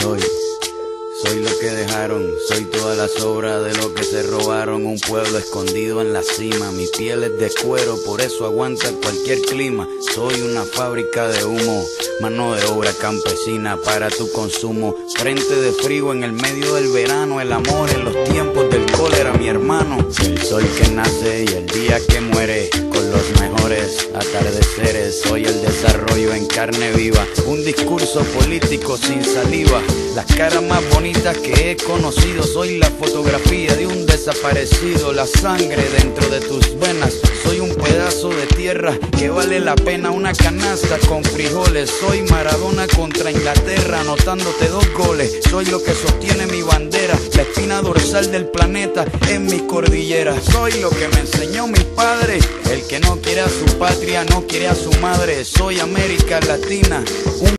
Soy lo que dejaron, soy toda la sobra de lo que se robaron. Un pueblo escondido en la cima, mi piel es de cuero, por eso aguanta cualquier clima. Soy una fábrica de humo, mano de obra campesina para tu consumo. Frente de frío en el medio del verano, el amor en los tiempos del cólera, mi hermano. El sol que nace y el día que muere, con los mejores atardeceres. Soy el desarrollo en carne viva, un discurso político sin saliva. Las caras más bonitas que he conocido, soy la fotografía de un desaparecido. La sangre dentro de tus venas, soy un pedazo de tierra que vale la pena una canasta con frijoles. Soy Maradona contra Inglaterra, anotándote 2 goles. Soy lo que sostiene mi bandera, la espina dorsal del planeta en mi cordillera. Soy lo que me enseñó mi padre, el que no quiere a su patria no quiere a su madre. Soy América Latina,